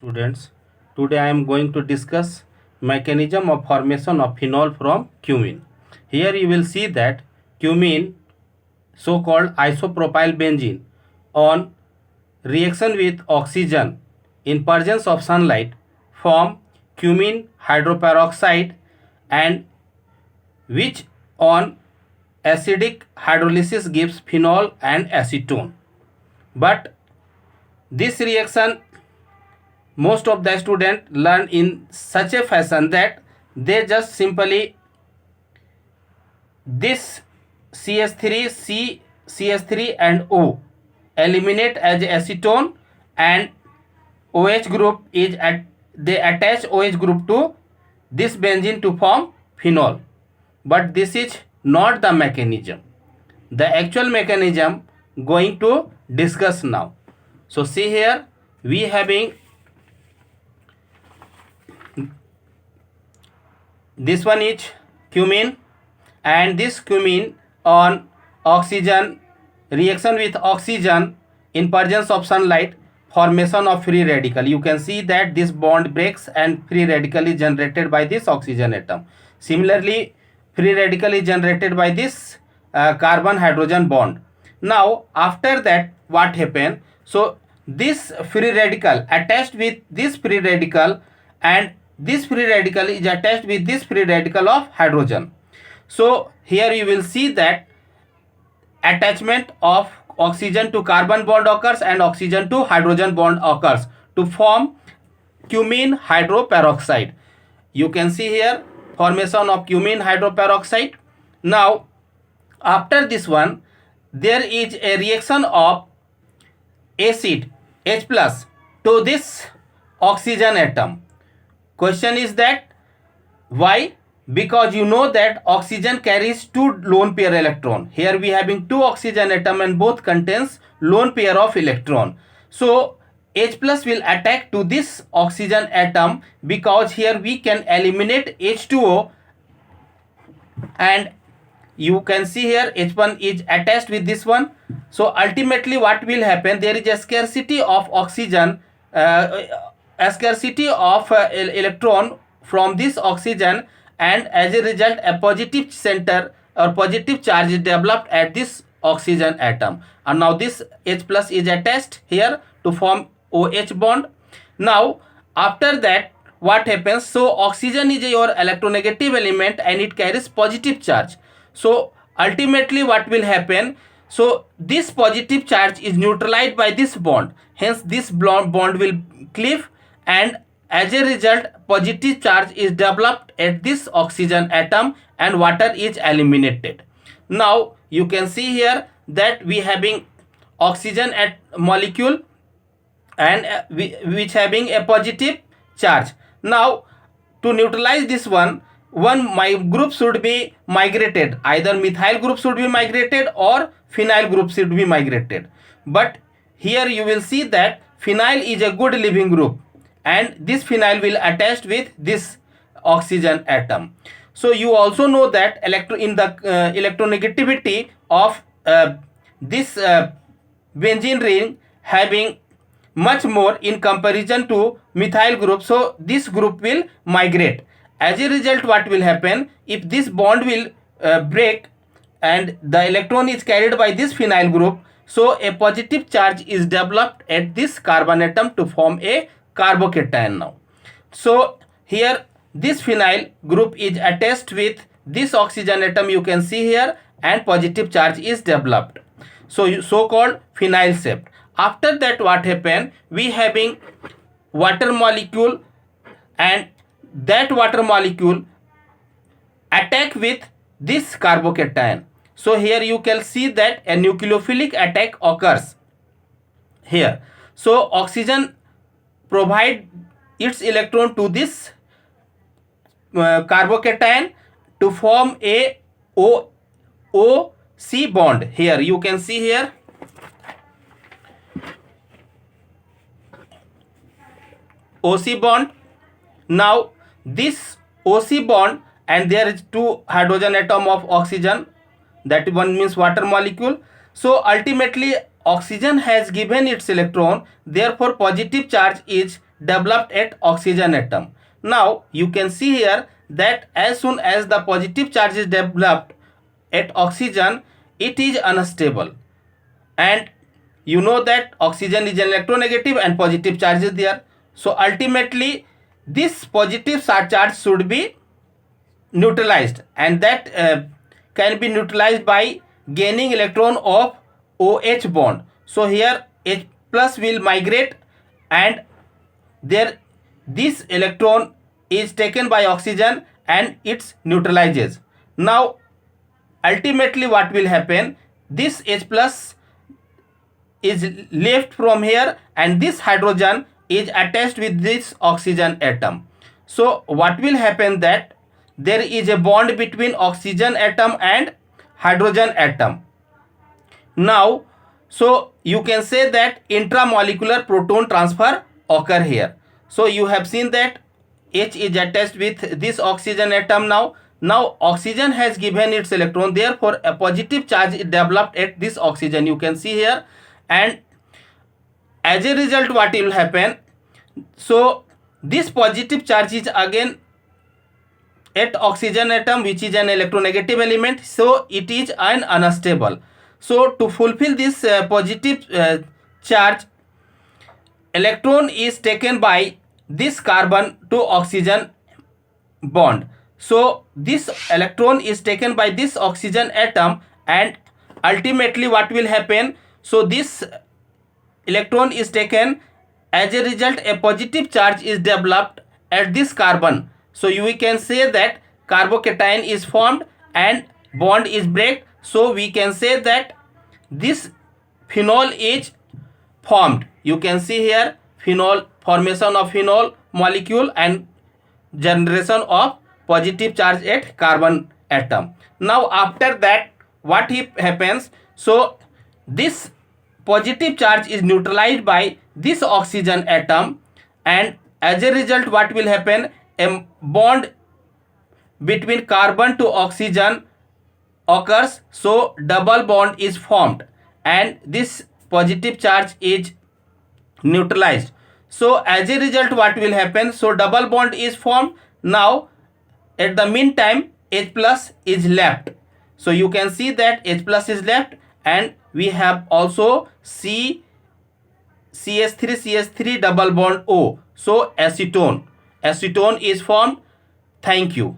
Students, today I am going to discuss mechanism of formation of phenol from cumene. Here you will see that cumene, so called isopropyl benzene, on reaction with oxygen in presence of sunlight form cumene hydroperoxide, and which on acidic hydrolysis gives phenol and acetone. But this reaction most of the student learn in such a fashion that they just simply this CH3 C CH3 and O eliminate as acetone, and OH group is at they attach OH group to this benzene to form phenol. But this is not the mechanism. The actual mechanism going to discuss now. So see here, we having this one is cumene, and this cumene on oxygen reaction with oxygen in presence of sunlight formation of free radical. You can see that this bond breaks and free radical is generated by this oxygen atom. Similarly, free radical is generated by this carbon hydrogen bond. Now after that what happened? So this free radical attached with this free radical, and this free radical is attached with this free radical of hydrogen. So here you will see that attachment of oxygen to carbon bond occurs and oxygen to hydrogen bond occurs to form cumene hydroperoxide. You can see here formation of cumene hydroperoxide. Now after this one, there is a reaction of acid H plus to this oxygen atom. Question is that why? Because you know that oxygen carries two lone pair electron. Here we having two oxygen atom and both contains lone pair of electron. So H plus will attack to this oxygen atom, because here we can eliminate H2O, and you can see here H1 is attached with this one. So ultimately what will happen, there is a scarcity of oxygen, a scarcity of electron from this oxygen, and as a result a positive center or positive charge is developed at this oxygen atom, and now this H plus is attached here to form OH bond. Now after that what happens, so oxygen is your electronegative element and it carries positive charge. So ultimately what will happen, so this positive charge is neutralized by this bond, hence this bond will cleave, and as a result positive charge is developed at this oxygen atom and water is eliminated. Now you can see here that we having oxygen at molecule and which having a positive charge. Now to neutralize this one my group should be migrated, either methyl group should be migrated or phenyl group should be migrated. But here you will see that phenyl is a good leaving group, and this phenyl will attach with this oxygen atom. So you also know that in the electronegativity of this benzene ring having much more in comparison to methyl group, so this group will migrate. As a result what will happen, if this bond will break and the electron is carried by this phenyl group, so a positive charge is developed at this carbon atom to form a carbocation now. So here this phenyl group is attached with this oxygen atom, you can see here, and positive charge is developed. So called phenyl shape. After that what happened, we having water molecule, and that water molecule attack with this carbocation. So here you can see that a nucleophilic attack occurs here. So oxygen provide its electron to this carbocation to form a OC bond. Here you can see here OC bond. Now this OC bond, and there is two hydrogen atom of oxygen, that one means water molecule. So ultimately oxygen has given its electron, therefore positive charge is developed at oxygen atom. Now you can see here that as soon as the positive charge is developed at oxygen, it is unstable, and you know that oxygen is electronegative and positive charge is there. So ultimately this positive charge should be neutralized, and that can be neutralized by gaining electron of OH bond. So here H plus will migrate, and there this electron is taken by oxygen and it neutralizes. Now ultimately what will happen, this H plus is left from here and this hydrogen is attached with this oxygen atom. So what will happen, that there is a bond between oxygen atom and hydrogen atom. Now so you can say that intramolecular proton transfer occur here. So you have seen that H is attached with this oxygen atom. Now oxygen has given its electron, therefore a positive charge is developed at this oxygen, you can see here, and as a result what will happen, so this positive charge is again at oxygen atom, which is an electronegative element, so it is unstable. So to fulfill this positive charge, electron is taken by this carbon to oxygen bond. So this electron is taken by this oxygen atom, and ultimately what will happen, so this electron is taken, as a result a positive charge is developed at this carbon. So we can say that carbocation is formed and bond is break. So we can say that this phenol is formed. You can see here phenol, formation of phenol molecule and generation of positive charge at carbon atom. Now after that what happens, so this positive charge is neutralized by this oxygen atom, and as a result what will happen, a bond between carbon to oxygen occurs, so double bond is formed and this positive charge is neutralized. So as a result what will happen, so double bond is formed. Now at the meantime H plus is left, so you can see that H plus is left, and we have also CH3 double bond O, so acetone is formed. Thank you.